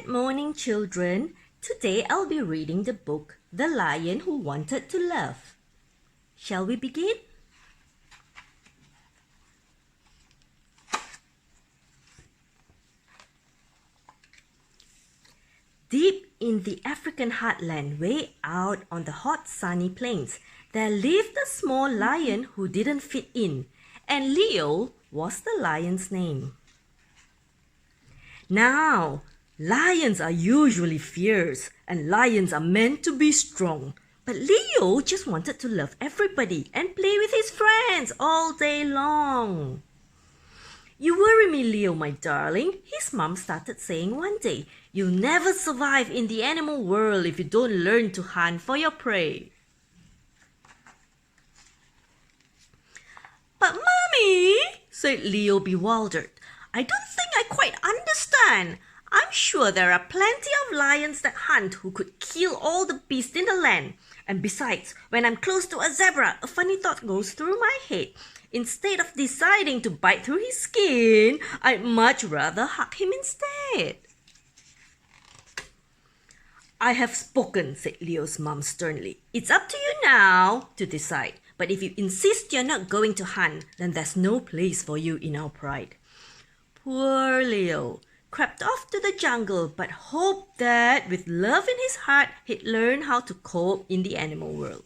Good morning, children. Today I'll be reading the book The Lion Who Wanted to Love. Shall we begin? Deep in the African heartland, way out on the hot sunny plains, there lived a small lion who didn't fit in, and Leo was the lion's name. Now, lions are usually fierce and lions are meant to be strong. But Leo just wanted to love everybody and play with his friends all day long. "You worry me, Leo, my darling," his mom started saying one day. "You'll never survive in the animal world if you don't learn to hunt for your prey." "But Mommy," said Leo, bewildered, "I don't think I quite understand. I'm sure there are plenty of lions that hunt who could kill all the beasts in the land. And besides, when I'm close to a zebra, a funny thought goes through my head. Instead of deciding to bite through his skin, I'd much rather hug him instead." "I have spoken," said Leo's mom sternly. "It's up to you now to decide. But if you insist you're not going to hunt, then there's no place for you in our pride." Poor Leo crept off to the jungle but hoped that with love in his heart he'd learn how to cope in the animal world,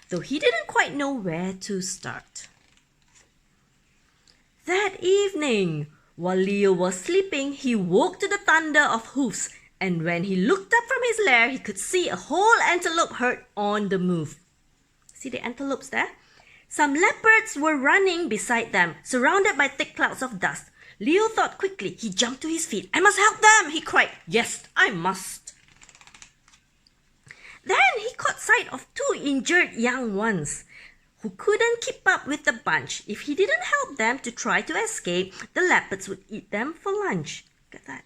though he didn't quite know where to start. That evening, while Leo was sleeping, he woke to the thunder of hoofs, and when he looked up from his lair, he could see a whole antelope herd on the move. See the antelopes there? Some leopards were running beside them, surrounded by thick clouds of dust. Leo thought quickly. He jumped to his feet. "I must help them," he cried. "Yes, I must." Then he caught sight of two injured young ones who couldn't keep up with the bunch. If he didn't help them to try to escape, the leopards would eat them for lunch. Look at that.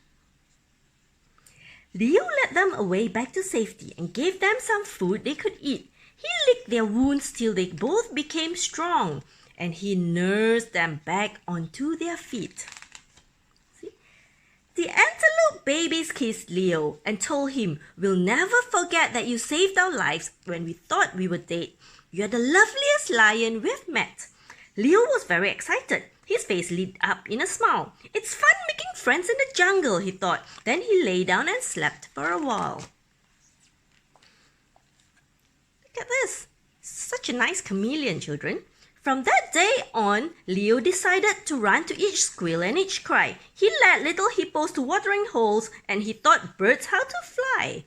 Leo led them away back to safety and gave them some food they could eat. He licked their wounds till they both became strong, and he nursed them back onto their feet. See? The antelope babies kissed Leo and told him, "We'll never forget that you saved our lives when we thought we were dead. You're the loveliest lion we've met." Leo was very excited. His face lit up in a smile. "It's fun making friends in the jungle," he thought. Then he lay down and slept for a while. Look at this. Such a nice chameleon, children. From that day on, Leo decided to run to each squeal and each cry. He led little hippos to watering holes, and he taught birds how to fly.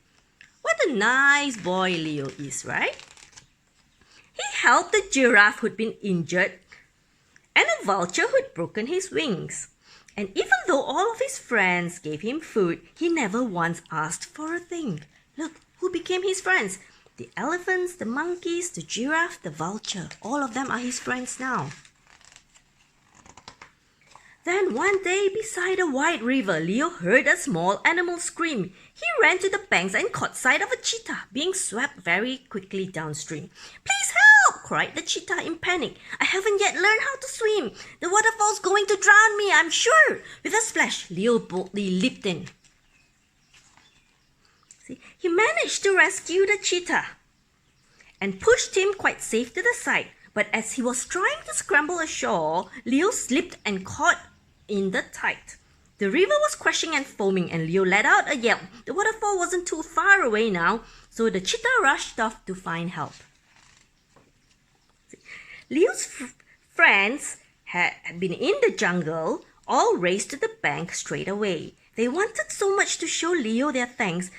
What a nice boy Leo is, right? He helped the giraffe who'd been injured and a vulture who'd broken his wings. And even though all of his friends gave him food, he never once asked for a thing. Look, who became his friends? The elephants, the monkeys, the giraffe, the vulture. All of them are his friends now. Then one day, beside a wide river, Leo heard a small animal scream. He ran to the banks and caught sight of a cheetah being swept very quickly downstream. "Please help!" cried the cheetah in panic. "I haven't yet learned how to swim. The waterfall's going to drown me, I'm sure." With a splash, Leo boldly leaped in. See, he managed to rescue the cheetah and pushed him quite safe to the side. But as he was trying to scramble ashore, Leo slipped and caught in the tide. The river was crashing and foaming, and Leo let out a yelp. The waterfall wasn't too far away now, so the cheetah rushed off to find help. Leo's friends had been in the jungle, all raced to the bank straight away. They wanted so much to show Leo their thanks.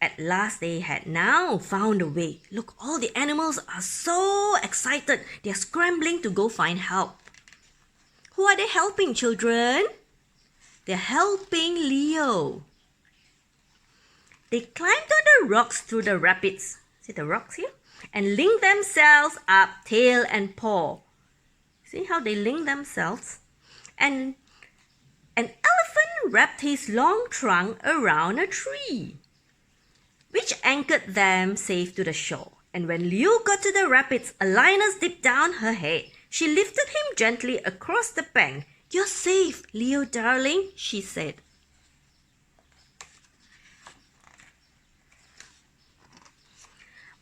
At last they had now found a way. Look, all the animals are so excited. They are scrambling to go find help. Who are they helping, children? They're helping Leo. They climbed on the rocks through the rapids. See the rocks here? And linked themselves up, tail and paw. See how they link themselves? And an elephant wrapped his long trunk around a tree, which anchored them safe to the shore. And when Leo got to the rapids, a lioness dipped down her head. She lifted him gently across the bank. "You're safe, Leo darling," she said.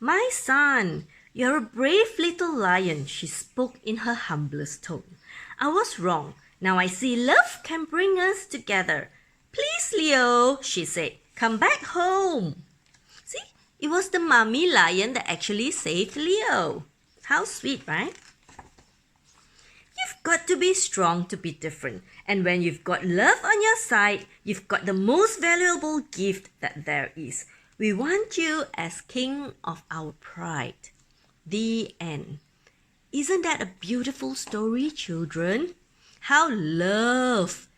My son, you're a brave little lion, she spoke in her humblest tone. I was wrong. Now I see love can bring us together. Please, Leo, she said, come back home. See, it was the mummy lion that actually saved Leo. How sweet, right? You've got to be strong to be different. And when you've got love on your side, you've got the most valuable gift that there is. We want you as king of our pride. The end. Isn't that a beautiful story, children? How love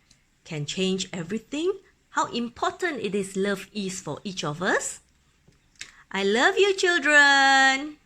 can change everything. How important love is for each of us. I love you, children.